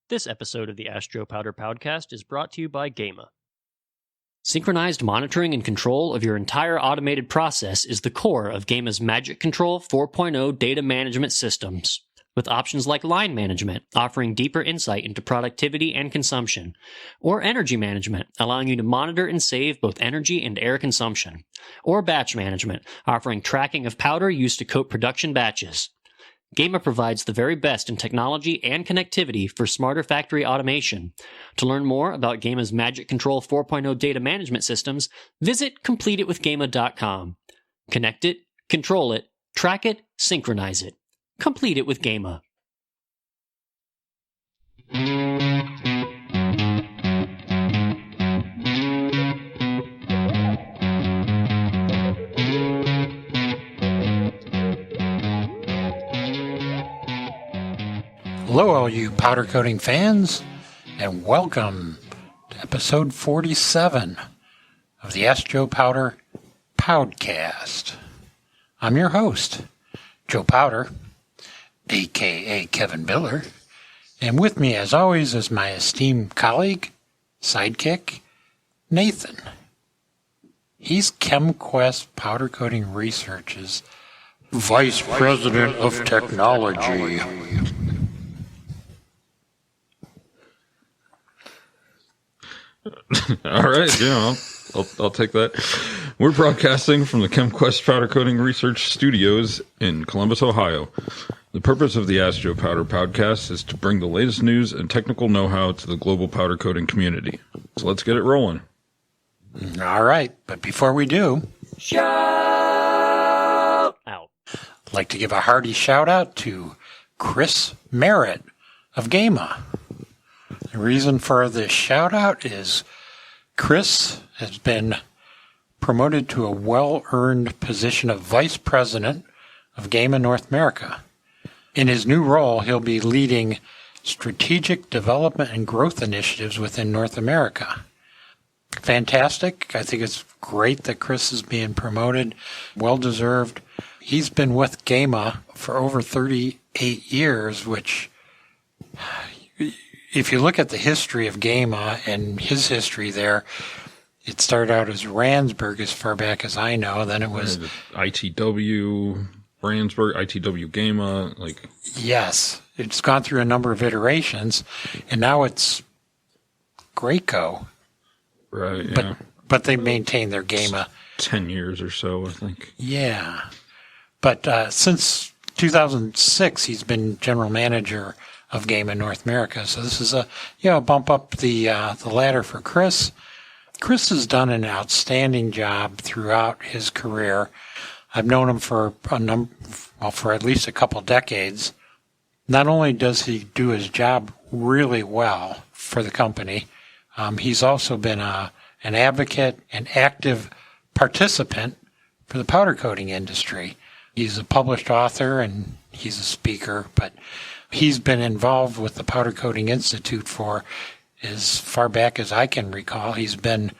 This episode of the Astro Powder Powdcast is brought to you by GEMA. Synchronized monitoring and control of your entire automated process is the core of GEMA's Magic Control 4.0 data management systems, with options like line management, offering deeper insight into productivity and consumption, or energy management, allowing you to monitor and save both energy and air consumption, or batch management, offering tracking of powder used to coat production batches. GEMA provides the very best in technology and connectivity for smarter factory automation. To learn more about GEMA's Magic Control 4.0 data management systems, visit CompleteItWithGEMA.com. Connect it, control it, track it, synchronize it. Complete it with GEMA. Hello, all you powder coating fans, and welcome to episode 47 of the Astro Powder Powdcast. I'm your host, Joe Powder, a.k.a. Kevin Biller, and with me, as always, is my esteemed colleague, sidekick, Nathan. He's ChemQuest Powder Coating Research's Vice President of Technology. All right, yeah, I'll take that. We're broadcasting from the ChemQuest Powder Coating Research Studios in Columbus, Ohio. The purpose of the Astro Powder Podcast is to bring the latest news and technical know-how to the global powder coating community. So let's get it rolling. All right, but before we do, Shout out. I'd like to give a hearty shout out to Chris Merritt of GEMA. The reason for this shout out is Chris has been promoted to a well-earned position of Vice President of GEMA North America. In his new role, he'll be leading strategic development and growth initiatives within North America. Fantastic. I think it's great that Chris is being promoted. Well-deserved. He's been with GEMA for over 38 years, which, if you look at the history of GEMA and his history there, it started out as Randsburg as far back as I know. Then it was ITW Randsburg, ITW GEMA. Yes, it's gone through a number of iterations, and now it's Graco. Right, yeah. But they maintain their GEMA. 10 years or so, I think. Yeah. But since 2006, he's been general manager of GEMA North America. So this is a bump up the ladder for Chris. Chris has done an outstanding job throughout his career. I've known him for for at least a couple decades. Not only does he do his job really well for the company, he's also been an advocate, an active participant for the powder coating industry. He's a published author and he's a speaker, but he's been involved with the Powder Coating Institute for as far back as I can recall. He's been,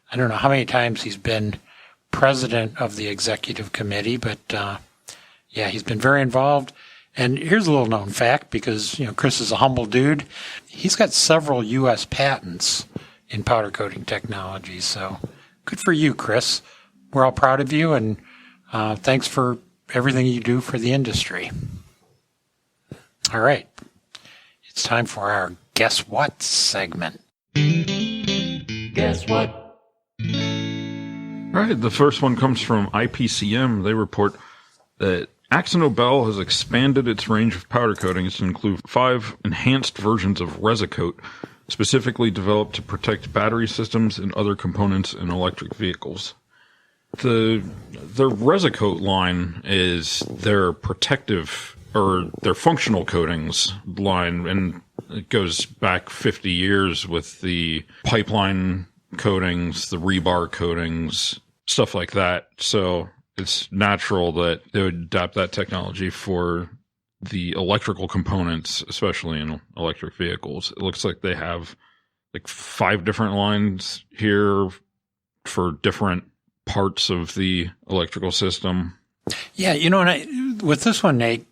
I don't know how many times he's been president of the executive committee, but he's been very involved. And here's a little known fact, because Chris is a humble dude. He's got several U.S. patents in powder coating technology. So good for you, Chris. We're all proud of you, and thanks for everything you do for the industry. All right, it's time for our Guess What segment. Guess what? All right, the first one comes from IPCM. They report that AkzoNobel has expanded its range of powder coatings to include 5 enhanced versions of Resicoat, specifically developed to protect battery systems and other components in electric vehicles. The Resicoat line is their protective or their functional coatings line, and it goes back 50 years with the pipeline coatings, the rebar coatings, stuff like that. So it's natural that they would adapt that technology for the electrical components, especially in electric vehicles. It looks like they have 5 different lines here for different parts of the electrical system. Yeah, and with this one, Nate,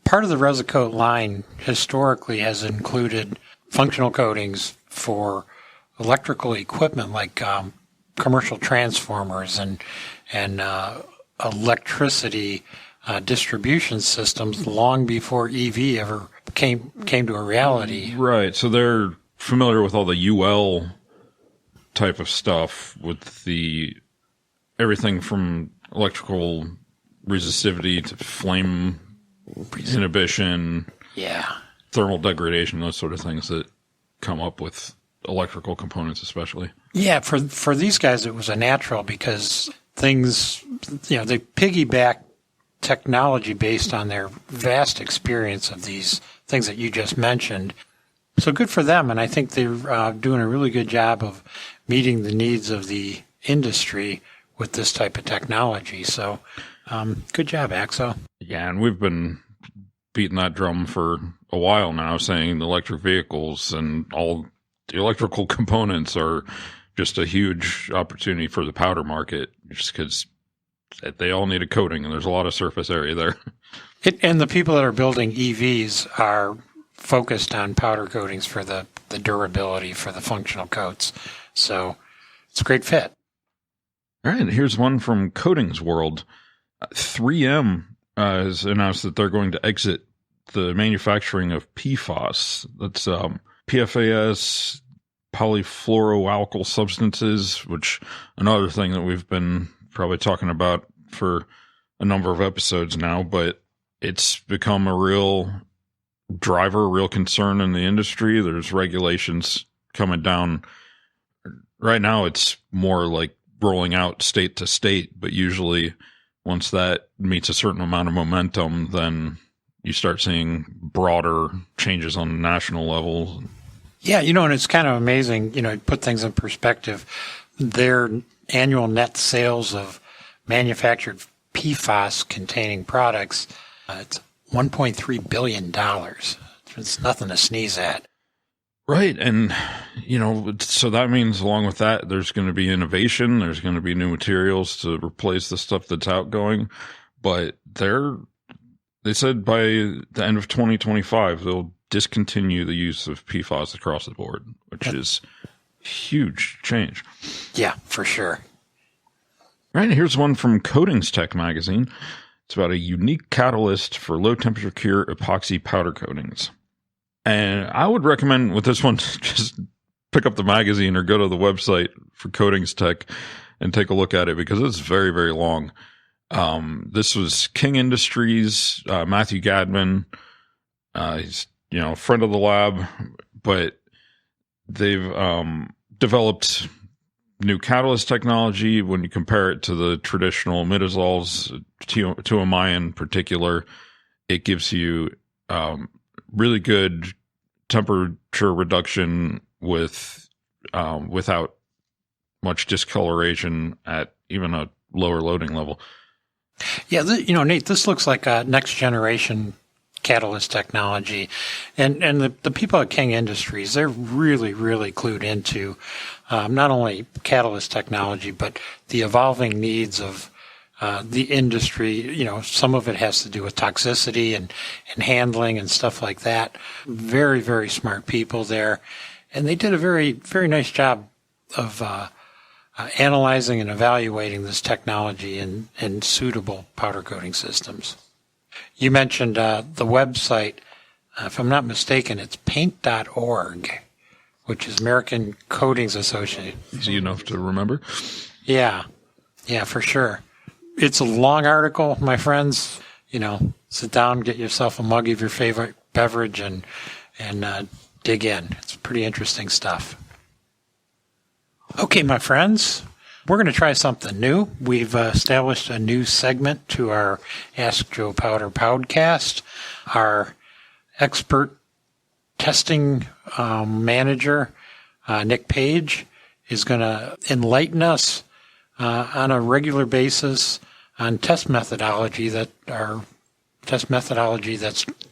part of the Resicoat line historically has included functional coatings for electrical equipment like commercial transformers and electricity distribution systems long before EV ever came to a reality. Right. So they're familiar with all the UL type of stuff with the everything from electrical resistivity to flame inhibition, thermal degradation, those sort of things that come up with electrical components especially. Yeah, for these guys it was a natural because things, they piggyback technology based on their vast experience of these things that you just mentioned. So good for them, and I think they're doing a really good job of meeting the needs of the industry with this type of technology. So good job, Axo. Yeah, and we've been beating that drum for a while now, saying the electric vehicles and all the electrical components are just a huge opportunity for the powder market, just because they all need a coating, and there's a lot of surface area there. And the people that are building EVs are focused on powder coatings for the durability, for the functional coats. So it's a great fit. All right, here's one from Coatings World. 3M has announced that they're going to exit the manufacturing of PFAS. That's PFAS, polyfluoroalkyl substances, which another thing that we've been probably talking about for a number of episodes now, but it's become a real driver, a real concern in the industry. There's regulations coming down. Right now, it's more like rolling out state to state, but usually once that meets a certain amount of momentum, then you start seeing broader changes on the national level. Yeah, and it's kind of amazing, put things in perspective. Their annual net sales of manufactured PFAS containing products, it's $1.3 billion. It's nothing to sneeze at. Right. And, so that means along with that, there's going to be innovation. There's going to be new materials to replace the stuff that's outgoing. But they said by the end of 2025, they'll discontinue the use of PFAS across the board, which is huge change. Yeah, for sure. Right. Here's one from Coatings Tech magazine. It's about a unique catalyst for low temperature cure epoxy powder coatings. And I would recommend with this one, just pick up the magazine or go to the website for Coatings Tech and take a look at it because it's very, very long. This was King Industries, Matthew Gadman. He's, a friend of the lab, but they've developed new catalyst technology. When you compare it to the traditional imidazoles, TMI in particular, it gives you really good temperature reduction with without much discoloration at even a lower loading level. Yeah, Nate, this looks like a next generation catalyst technology, and the people at King Industries, they're really, really clued into not only catalyst technology but the evolving needs of the industry. Some of it has to do with toxicity and handling and stuff like that. Very, very smart people there. And they did a very, very nice job of analyzing and evaluating this technology in suitable powder coating systems. You mentioned the website. If I'm not mistaken, it's paint.org, which is American Coatings Association. Easy enough to remember. Yeah, for sure. It's a long article, my friends. Sit down, get yourself a mug of your favorite beverage, and dig in. It's pretty interesting stuff. Okay, my friends, we're going to try something new. We've established a new segment to our Ask Joe Powder Powdcast. Our expert testing manager, Nick Page, is going to enlighten us on a regular basis on test methodology that's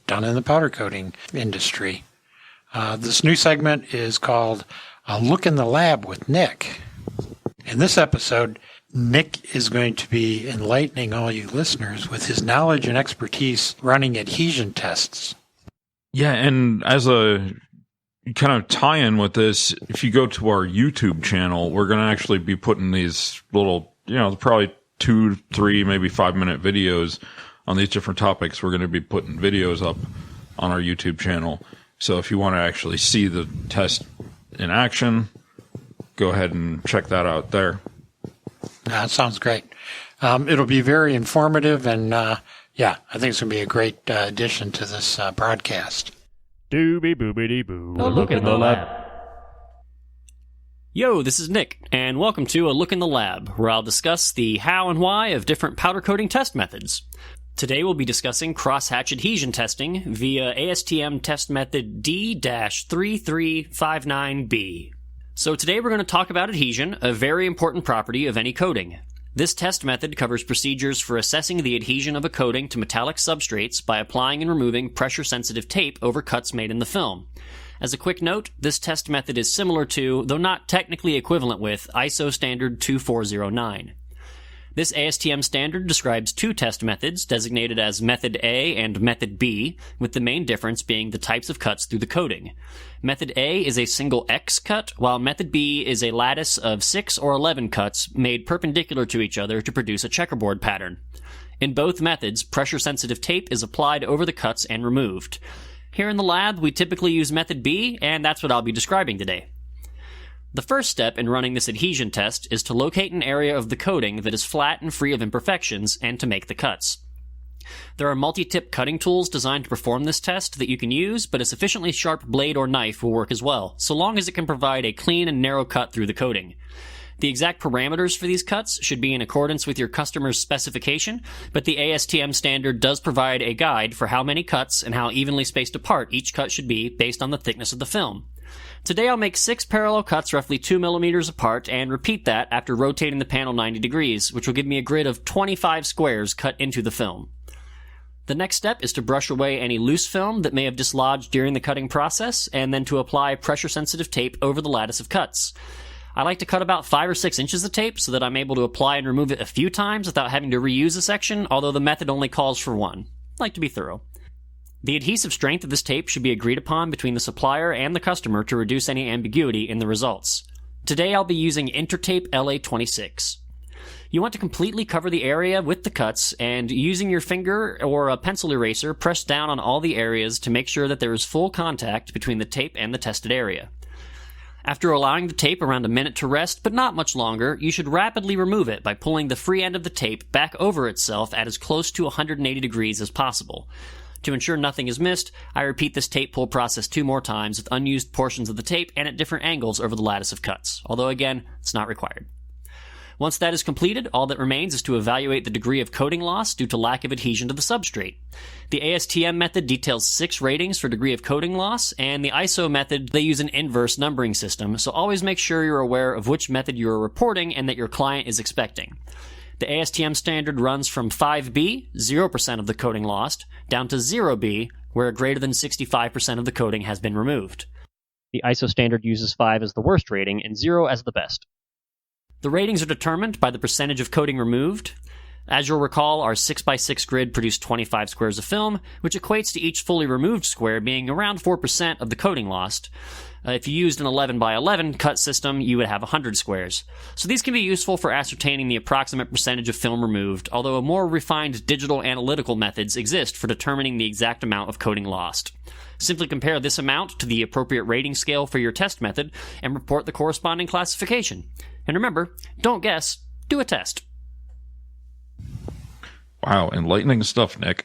done in the powder coating industry. This new segment is called A Look in the Lab with Nick. In this episode, Nick is going to be enlightening all you listeners with his knowledge and expertise running adhesion tests. Yeah, and as a kind of tie in with this, if you go to our YouTube channel, we're going to actually be putting these little, probably 2, 3, maybe 5-minute videos on these different topics. We're going to be putting videos up on our YouTube channel. So if you want to actually see the test in action, go ahead and check that out there. That sounds great. It'll be very informative, and I think it's going to be a great addition to this broadcast. Doobie boobity boo. A look in the lab. Yo, this is Nick, and welcome to A Look in the Lab, where I'll discuss the how and why of different powder coating test methods. Today we'll be discussing crosshatch adhesion testing via ASTM test method D-3359B. So today we're going to talk about adhesion, a very important property of any coating. This test method covers procedures for assessing the adhesion of a coating to metallic substrates by applying and removing pressure-sensitive tape over cuts made in the film. As a quick note, this test method is similar to, though not technically equivalent with, ISO standard 2409. This ASTM standard describes two test methods designated as Method A and Method B, with the main difference being the types of cuts through the coating. Method A is a single X cut, while Method B is a lattice of 6 or 11 cuts made perpendicular to each other to produce a checkerboard pattern. In both methods, pressure-sensitive tape is applied over the cuts and removed. Here in the lab, we typically use Method B, and that's what I'll be describing today. The first step in running this adhesion test is to locate an area of the coating that is flat and free of imperfections, and to make the cuts. There are multi-tip cutting tools designed to perform this test that you can use, but a sufficiently sharp blade or knife will work as well, so long as it can provide a clean and narrow cut through the coating. The exact parameters for these cuts should be in accordance with your customer's specification, but the ASTM standard does provide a guide for how many cuts and how evenly spaced apart each cut should be based on the thickness of the film. Today I'll make 6 parallel cuts roughly 2 millimeters apart and repeat that after rotating the panel 90 degrees, which will give me a grid of 25 squares cut into the film. The next step is to brush away any loose film that may have dislodged during the cutting process, and then to apply pressure-sensitive tape over the lattice of cuts. I like to cut about 5 or 6 inches of tape so that I'm able to apply and remove it a few times without having to reuse a section, although the method only calls for one. I like to be thorough. The adhesive strength of this tape should be agreed upon between the supplier and the customer to reduce any ambiguity in the results. Today I'll be using Intertape LA26. You want to completely cover the area with the cuts, and using your finger or a pencil eraser, press down on all the areas to make sure that there is full contact between the tape and the tested area. After allowing the tape around a minute to rest, but not much longer, you should rapidly remove it by pulling the free end of the tape back over itself at as close to 180 degrees as possible. To ensure nothing is missed, I repeat this tape pull process 2 more times with unused portions of the tape and at different angles over the lattice of cuts, although again, it's not required. Once that is completed, all that remains is to evaluate the degree of coating loss due to lack of adhesion to the substrate. The ASTM method details 6 ratings for degree of coating loss, and the ISO method, they use an inverse numbering system, so always make sure you're aware of which method you are reporting and that your client is expecting. The ASTM standard runs from 5B, 0% of the coating lost, down to 0B, where greater than 65% of the coating has been removed. The ISO standard uses 5 as the worst rating and 0 as the best. The ratings are determined by the percentage of coating removed. As you'll recall, our 6x6 grid produced 25 squares of film, which equates to each fully removed square being around 4% of the coating lost. If you used an 11x11 cut system, you would have 100 squares. So these can be useful for ascertaining the approximate percentage of film removed, although a more refined digital analytical methods exist for determining the exact amount of coating lost. Simply compare this amount to the appropriate rating scale for your test method and report the corresponding classification. And remember, don't guess, do a test. Wow, enlightening stuff, Nick.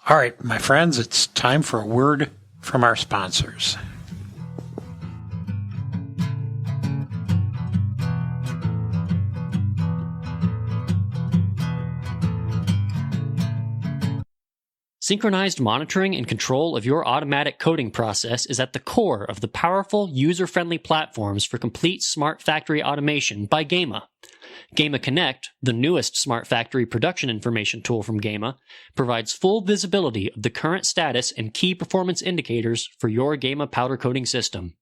All right, my friends, it's time for a word from our sponsors. Synchronized monitoring and control of your automatic coating process is at the core of the powerful, user-friendly platforms for complete smart factory automation by GEMA. GEMA Connect, the newest smart factory production information tool from GEMA, provides full visibility of the current status and key performance indicators for your GEMA powder coating system.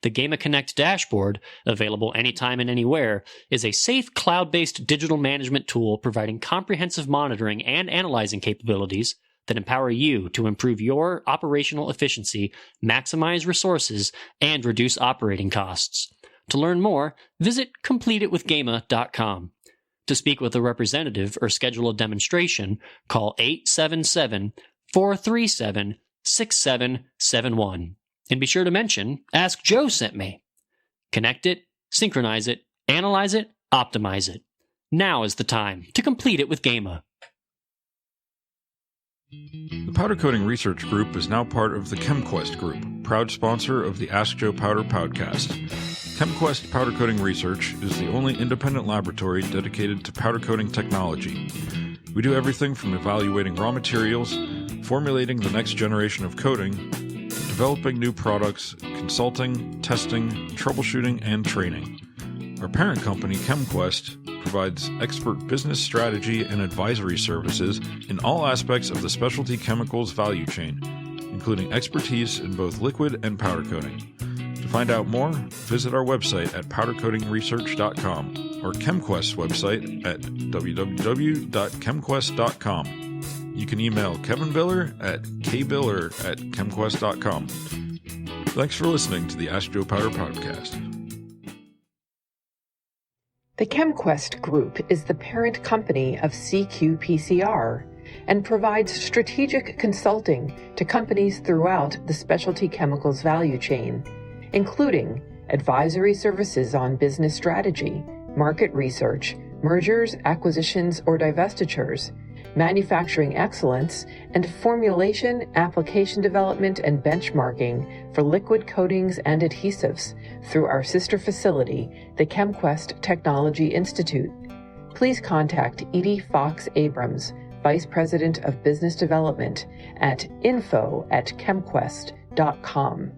The GEMA Connect dashboard, available anytime and anywhere, is a safe cloud-based digital management tool providing comprehensive monitoring and analyzing capabilities, that empower you to improve your operational efficiency, maximize resources, and reduce operating costs. To learn more, visit CompleteItWithGEMA.com. To speak with a representative or schedule a demonstration, call 877-437-6771. And be sure to mention, Ask Joe sent me. Connect it, synchronize it, analyze it, optimize it. Now is the time to complete it with GEMA. The Powder Coating Research Group is now part of the ChemQuest Group, proud sponsor of the Ask Joe Powder Powdcast. ChemQuest Powder Coating Research is the only independent laboratory dedicated to powder coating technology. We do everything from evaluating raw materials, formulating the next generation of coating, developing new products, consulting, testing, troubleshooting, and training. Our parent company, ChemQuest, provides expert business strategy and advisory services in all aspects of the specialty chemicals value chain, including expertise in both liquid and powder coating. To find out more, visit our website at powdercoatingresearch.com or ChemQuest's website at www.chemquest.com. You can email Kevin Biller at kbiller@chemquest.com. Thanks for listening to the Ask Joe Powder Podcast. The ChemQuest Group is the parent company of CQPCR and provides strategic consulting to companies throughout the specialty chemicals value chain, including advisory services on business strategy, market research, mergers, acquisitions, or divestitures, manufacturing excellence, and formulation, application development, and benchmarking for liquid coatings and adhesives through our sister facility, the ChemQuest Technology Institute. Please contact Edie Fox Abrams, Vice President of Business Development, at info@chemquest.com.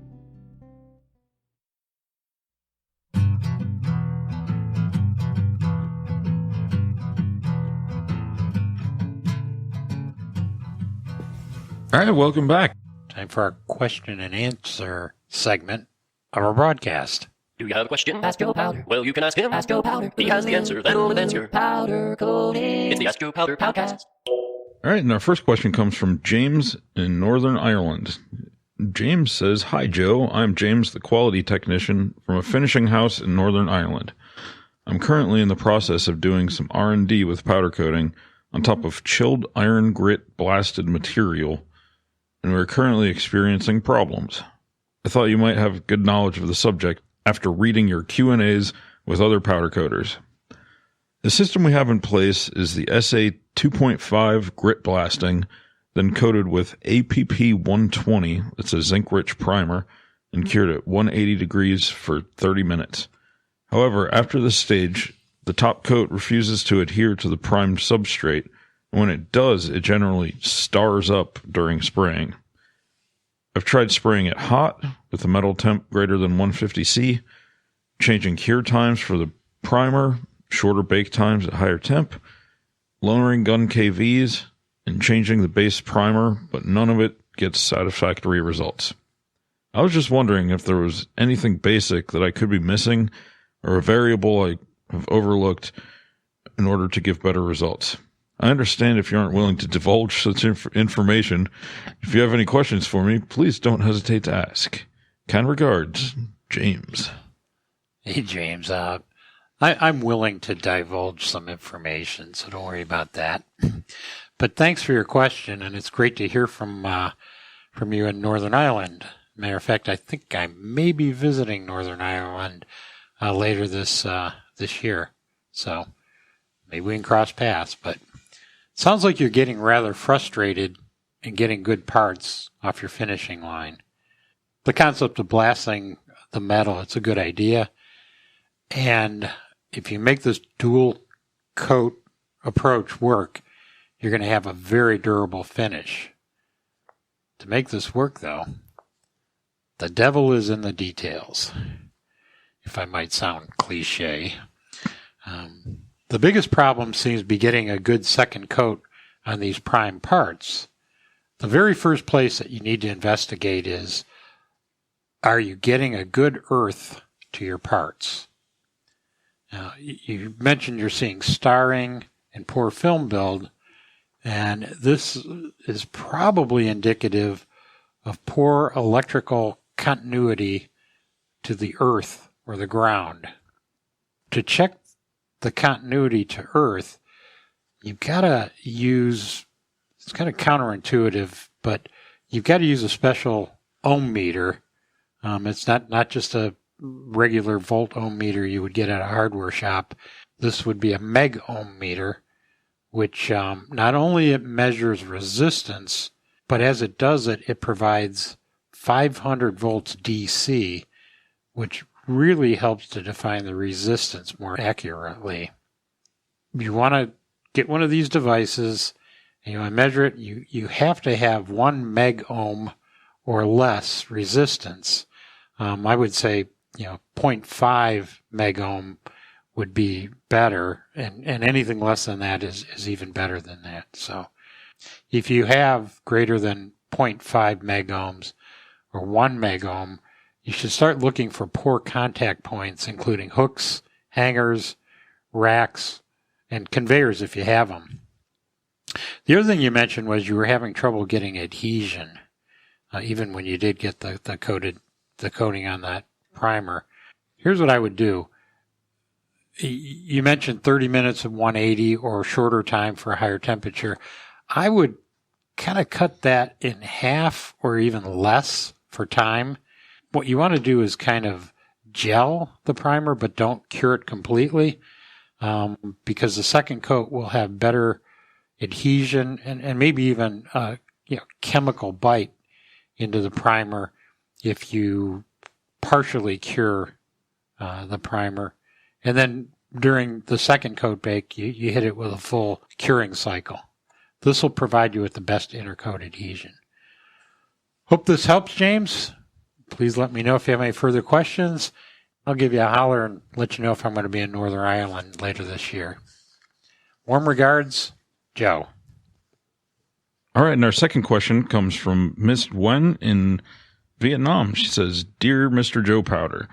All right, welcome back. Time for our question and answer segment of our broadcast. Do you have a question? Ask Joe Powder. Well, you can ask him. Ask Joe Powder. He has the answer that'll advance your powder coating. It's the Ask Joe Powder Podcast. All right, and our first question comes from James in Northern Ireland. James says, "Hi, Joe. I'm James, the quality technician from a finishing house in Northern Ireland. I'm currently in the process of doing some R&D with powder coating on top of chilled iron grit blasted material, and we're currently experiencing problems. I thought you might have good knowledge of the subject after reading your Q&As with other powder coaters. The system we have in place is the SA 2.5 grit blasting, then coated with APP 120, that's a zinc-rich primer, and cured at 180 degrees for 30 minutes. However, after this stage, the top coat refuses to adhere to the primed substrate, and when it does, it generally stars up during spraying. I've tried spraying it hot with a metal temp greater than 150°C, changing cure times for the primer, shorter bake times at higher temp, lowering gun KVs, and changing the base primer, but none of it gets satisfactory results. I was just wondering if there was anything basic that I could be missing or a variable I have overlooked in order to give better results. I understand if you aren't willing to divulge such information. If you have any questions for me, please don't hesitate to ask. Kind regards, James." Hey, James. I'm willing to divulge some information, so don't worry about that. But thanks for your question, and it's great to hear from you in Northern Ireland. Matter of fact, I think I may be visiting Northern Ireland later this year, so maybe we can cross paths. But sounds like you're getting rather frustrated in getting good parts off your finishing line. The concept of blasting the metal, it's a good idea. And if you make this dual coat approach work, you're going to have a very durable finish. To make this work, though, the devil is in the details, if I might sound cliche. The biggest problem seems to be getting a good second coat on these prime parts. The very first place that you need to investigate is, are you getting a good earth to your parts? Now, you mentioned you're seeing starring and poor film build. And this is probably indicative of poor electrical continuity to the earth or the ground. To check the continuity to earth, you've got to use, it's kind of counterintuitive, but you've got to use a special ohm meter. It's not just a regular volt ohm meter you would get at a hardware shop. This would be a meg ohm meter, which not only it measures resistance, but as it does it, it provides 500 volts DC, which really helps to define the resistance more accurately. You want to get one of these devices and you want to measure it. You have to have 1 meg ohm or less resistance. I would say 0.5 meg ohm would be better, and anything less than that is even better than that. So if you have greater than 0.5 meg ohms or 1 meg ohm, you should start looking for poor contact points, including hooks, hangers, racks, and conveyors if you have them. The other thing you mentioned was you were having trouble getting adhesion, even when you did get the coating on that primer. Here's what I would do. You mentioned 30 minutes of 180 or shorter time for a higher temperature. I would kind of cut that in half or even less for time. What you want to do is kind of gel the primer, but don't cure it completely, because the second coat will have better adhesion and maybe even chemical bite into the primer if you partially cure the primer. And then during the second coat bake, you hit it with a full curing cycle. This will provide you with the best intercoat adhesion. Hope this helps, James. Please let me know if you have any further questions. I'll give you a holler and let you know if I'm going to be in Northern Ireland later this year. Warm regards, Joe. All right, and our second question comes from Miss Nguyen in Vietnam. She says, "Dear Mr. Joe Powder,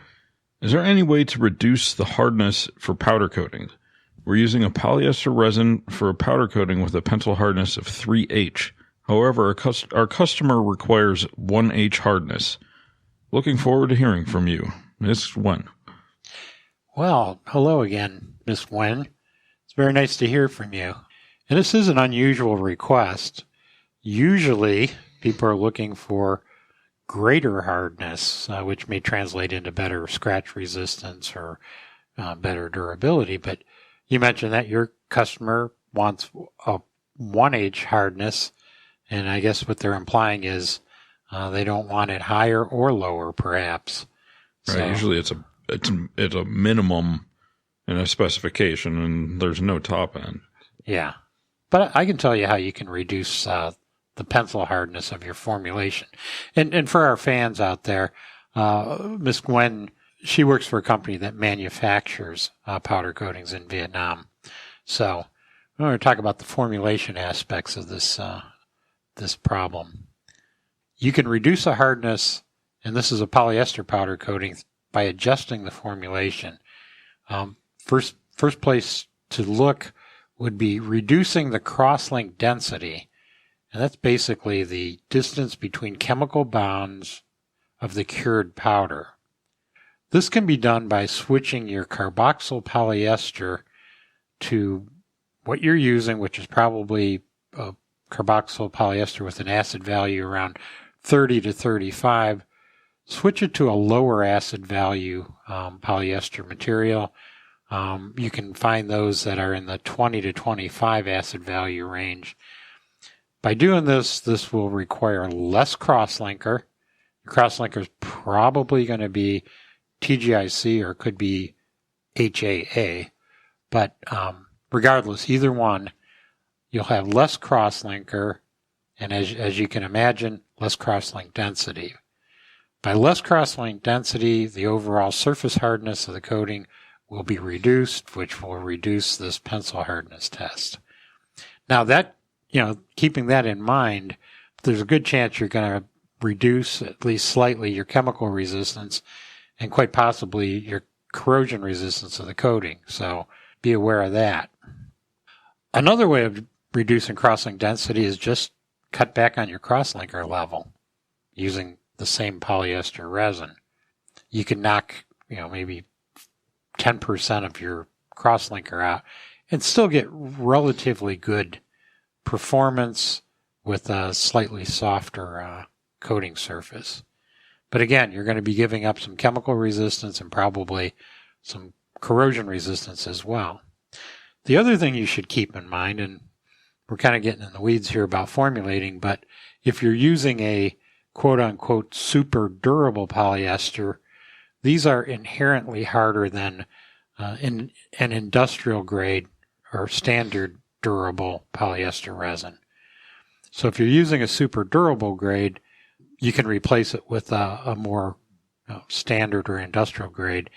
is there any way to reduce the hardness for powder coatings? We're using a polyester resin for a powder coating with a pencil hardness of 3H. However, our customer requires 1H hardness. Looking forward to hearing from you, Miss Nguyen." Well, hello again, Miss Nguyen. It's very nice to hear from you. And this is an unusual request. Usually, people are looking for greater hardness, which may translate into better scratch resistance or better durability. But you mentioned that your customer wants a 1H hardness, and I guess what they're implying is they don't want it higher or lower, perhaps. Right. So, usually it's a minimum in a specification, and there's no top end. yeah. But I can tell you how you can reduce the pencil hardness of your formulation. And for our fans out there, Miss Nguyen, she works for a company that manufactures powder coatings in Vietnam. So we're going to talk about the formulation aspects of this problem. You can reduce the hardness, and this is a polyester powder coating, by adjusting the formulation. First place to look would be reducing the cross-link density, and that's basically the distance between chemical bonds of the cured powder. This can be done by switching your carboxyl polyester to what you're using, which is probably a carboxyl polyester with an acid value around 30 to 35. Switch it to a lower acid value polyester material. You can find those that are in the 20 to 25 acid value range. By doing this will require less crosslinker. Your crosslinker is probably going to be TGIC or it could be HAA. But regardless, either one, you'll have less crosslinker, and as you can imagine, less crosslink density. By less crosslink density, the overall surface hardness of the coating will be reduced, which will reduce this pencil hardness test. Now that, keeping that in mind, there's a good chance you're going to reduce at least slightly your chemical resistance and quite possibly your corrosion resistance of the coating. So be aware of that. Another way of reducing crosslink density is just cut back on your crosslinker level using the same polyester resin. You can knock, maybe 10% of your crosslinker out and still get relatively good performance with a slightly softer coating surface. But again, you're going to be giving up some chemical resistance and probably some corrosion resistance as well. The other thing you should keep in mind, and we're kind of getting in the weeds here about formulating, but if you're using a quote-unquote super durable polyester, these are inherently harder than in an industrial grade or standard durable polyester resin. So if you're using a super durable grade, you can replace it with a more standard or industrial grade,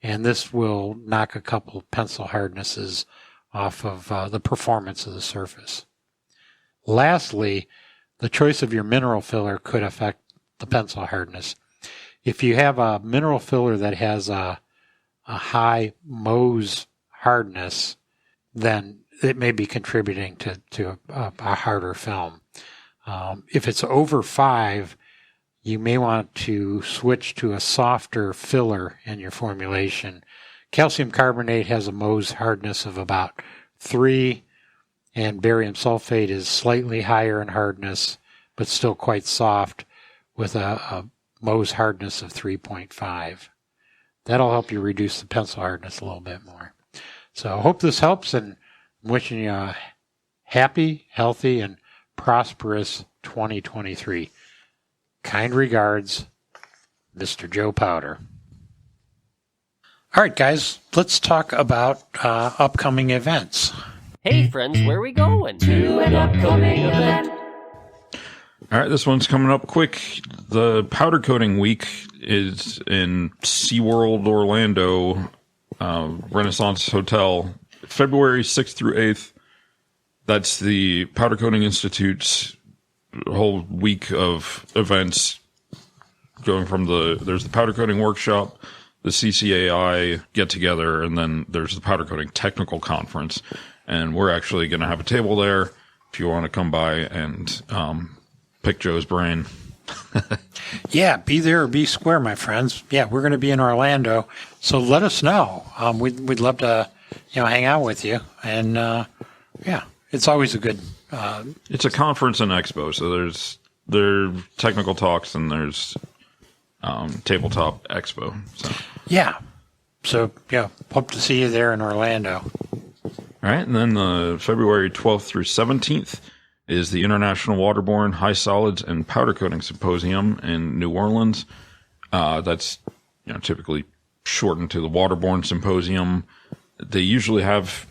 and this will knock a couple pencil hardnesses off of the performance of the surface. Lastly, the choice of your mineral filler could affect the pencil hardness. If you have a mineral filler that has a high Mohs hardness, then it may be contributing to a harder film. If it's over 5, you may want to switch to a softer filler in your formulation. Calcium carbonate has a Mohs hardness of about 3, and barium sulfate is slightly higher in hardness, but still quite soft, with a Mohs hardness of 3.5. That'll help you reduce the pencil hardness a little bit more. So I hope this helps, and I'm wishing you a happy, healthy, and prosperous 2023. Kind regards, Mr. Joe Powder. All right, guys, let's talk about upcoming events. Hey, friends, where are we going? To an upcoming event. All right, this one's coming up quick. The powder coating week is in SeaWorld Orlando, Renaissance Hotel, February 6th through 8th. That's the Powder Coating Institute's whole week of events, going from there's the powder coating workshop, the CCAI get together, and then there's the powder coating technical conference. And we're actually going to have a table there if you want to come by and pick Joe's brain. Yeah, be there or be square, my friends. Yeah, we're going to be in Orlando, so let us know. We'd love to, hang out with you. And yeah, it's always a good. It's a conference and expo, so there's technical talks and there's tabletop expo. So. Yeah, so hope to see you there in Orlando. All right, and then February 12th through 17th is the International Waterborne High Solids and Powder Coating Symposium in New Orleans. That's typically shortened to the Waterborne Symposium. They usually have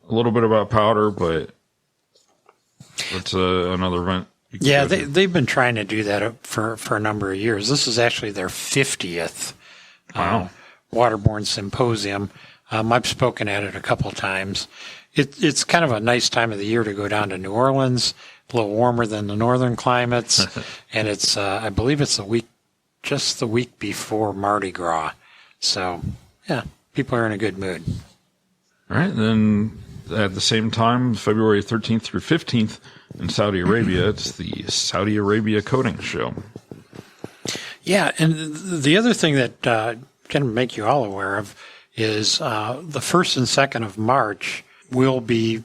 a little bit about powder, but that's another event. Yeah, they've been trying to do that for a number of years. This is actually their 50th Waterborne Symposium. I've spoken at it a couple of times. It's kind of a nice time of the year to go down to New Orleans, a little warmer than the northern climates, and it's I believe it's the week before Mardi Gras. So, yeah, people are in a good mood. All right, then at the same time, February 13th through 15th in Saudi Arabia, it's the Saudi Arabia Coating Show. Yeah, and the other thing that can make you all aware of is the 1st and 2nd of March, we'll be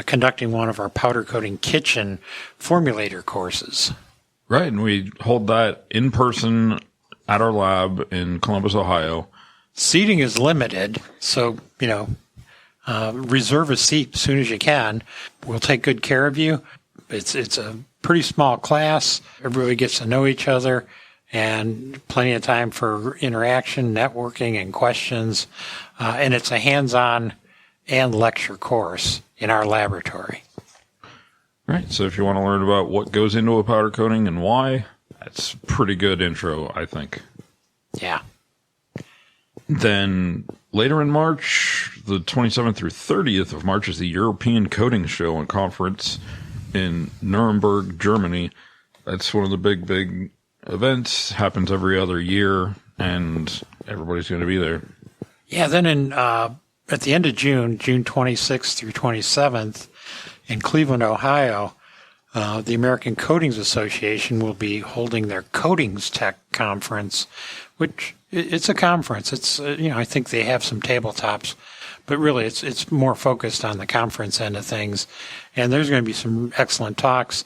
conducting one of our powder coating kitchen formulator courses. Right, and we hold that in person at our lab in Columbus, Ohio. Seating is limited, so, reserve a seat as soon as you can. We'll take good care of you. It's a pretty small class. Everybody gets to know each other, and plenty of time for interaction, networking, and questions. And it's a hands-on and lecture course in our laboratory. Right. So if you want to learn about what goes into a powder coating and why, that's a pretty good intro, I think. Yeah. Then later in March, the 27th through 30th of March, is the European Coating Show and Conference in Nuremberg, Germany. That's one of the big events. Happens every other year, and everybody's going to be there. Yeah, then at the end of June 26th through 27th, in Cleveland, Ohio, the American Coatings Association will be holding their Coatings Tech Conference, which it's a conference. It's I think they have some tabletops, but really it's more focused on the conference end of things. And there's going to be some excellent talks.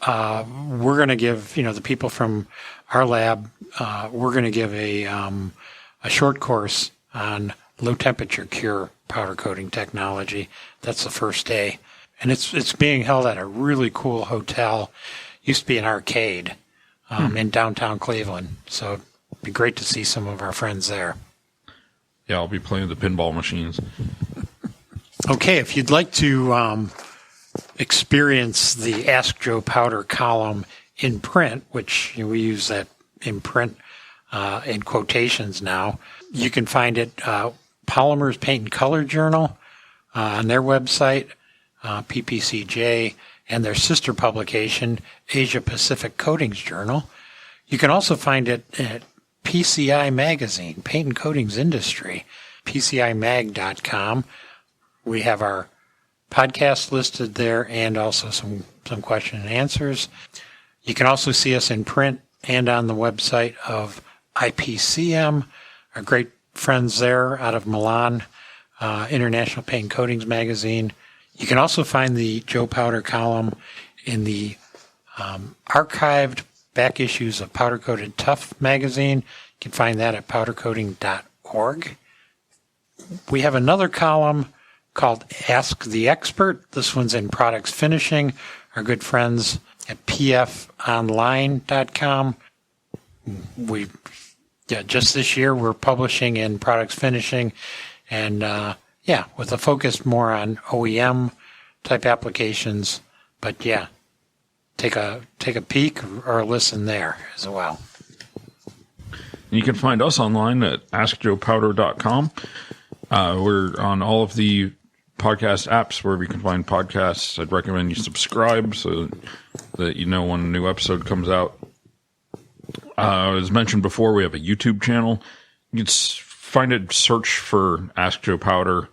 We're going to give the people from our lab. We're going to give a short course on low temperature cure powder coating technology. That's the first day. And it's being held at a really cool hotel. Used to be an arcade in downtown Cleveland. So it'd be great to see some of our friends there. Yeah, I'll be playing the pinball machines. Okay, if you'd like to experience the Ask Joe Powder column in print, which we use that in print in quotations now, you can find it Polymers Paint and Color Journal on their website, PPCJ, and their sister publication, Asia Pacific Coatings Journal. You can also find it at PCI Magazine, Paint and Coatings Industry, PCIMag.com. We have our podcast listed there and also some question and answers. You can also see us in print and on the website of IPCM, our great friends there out of Milan, International Paint and Coatings Magazine. You can also find the Joe Powder column in the archived back issues of Powder Coated Tough magazine. You can find that at powdercoating.org. We have another column called Ask the Expert. This one's in Products Finishing, our good friends at pfonline.com. Just this year we're publishing in Products Finishing, and with a focus more on OEM type applications. But take a peek or listen there as well. You can find us online at askjoepowder.com. We're on all of the podcast apps where we can find podcasts. I'd recommend you subscribe so that you know when a new episode comes out. As mentioned before, we have a YouTube channel. You can find it, search for Ask Joe Powder,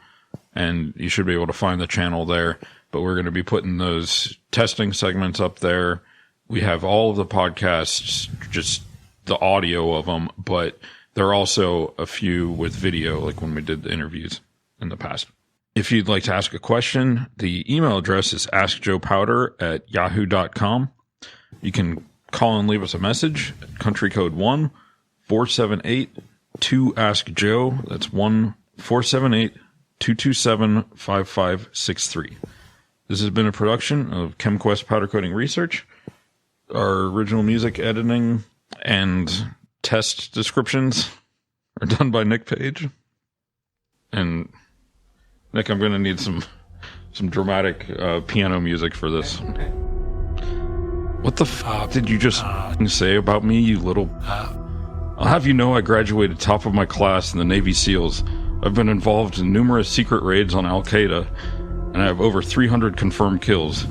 and you should be able to find the channel there. But we're going to be putting those testing segments up there. We have all of the podcasts, just the audio of them, but there are also a few with video, like when we did the interviews in the past. If you'd like to ask a question, the email address is askjoepowder@yahoo.com. You can call and leave us a message at country code 1-478-2-ASK-JOE. That's 1-478-227-5563. This has been a production of ChemQuest Powder Coating Research. Our original music editing and test descriptions are done by Nick Page. And Nick, I'm going to need some dramatic piano music for this. Okay. What the fuck did you just say about me, you little... I'll have you know I graduated top of my class in the Navy SEALs. I've been involved in numerous secret raids on Al-Qaeda, and I have over 300 confirmed kills.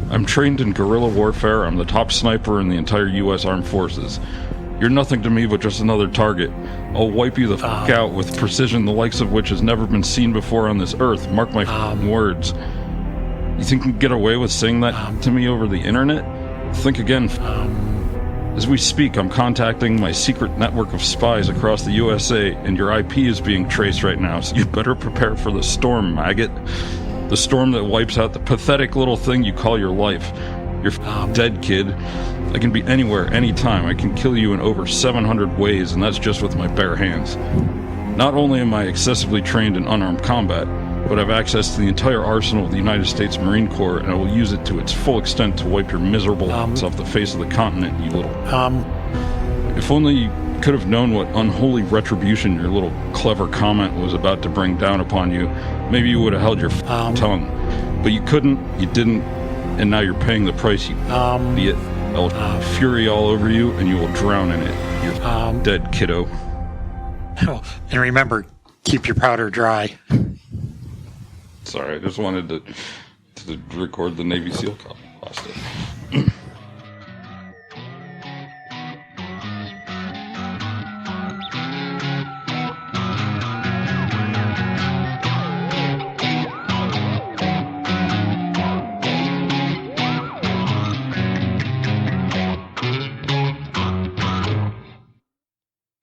I'm trained in guerrilla warfare. I'm the top sniper in the entire U.S. Armed Forces. You're nothing to me but just another target. I'll wipe you the fuck out with precision the likes of which has never been seen before on this earth. Mark my fucking words. You think you can get away with saying that to me over the internet? Think again. As we speak, I'm contacting my secret network of spies across the USA, and your IP is being traced right now, so you better prepare for the storm, maggot. The storm that wipes out the pathetic little thing you call your life. You're dead, kid. I can be anywhere, anytime. I can kill you in over 700 ways, and that's just with my bare hands. Not only am I excessively trained in unarmed combat, but I have access to the entire arsenal of the United States Marine Corps, and I will use it to its full extent to wipe your miserable ass off the face of the continent, you little... If only you could have known what unholy retribution your little clever comment was about to bring down upon you, maybe you would have held your tongue. But you couldn't, you didn't, and now you're paying the price, you idiot. I'll fury all over you, and you will drown in it. You're dead, kiddo. And remember, keep your powder dry. Sorry, I just wanted to record the Navy SEAL call. Lost it.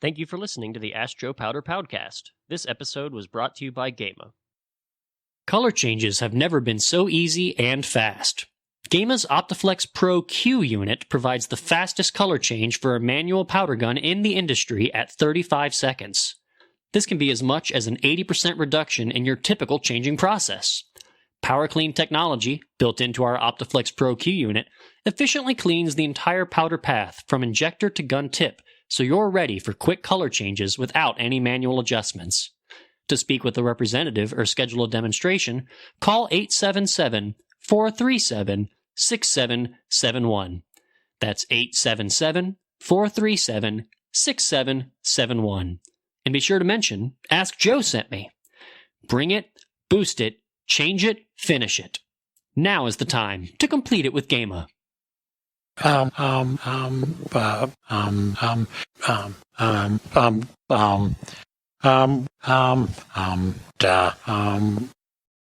Thank you for listening to the Ask Joe Powder Powdcast. This episode was brought to you by GEMA. Color changes have never been so easy and fast. GEMA's Optiflex Pro Q unit provides the fastest color change for a manual powder gun in the industry at 35 seconds. This can be as much as an 80% reduction in your typical changing process. PowerClean technology, built into our Optiflex Pro Q unit, efficiently cleans the entire powder path from injector to gun tip, so you're ready for quick color changes without any manual adjustments. To speak with a representative or schedule a demonstration, call 877-437-6771. That's 877-437-6771. And be sure to mention, Ask Joe sent me. Bring it, boost it, change it, finish it. Now is the time to complete it with GEMA.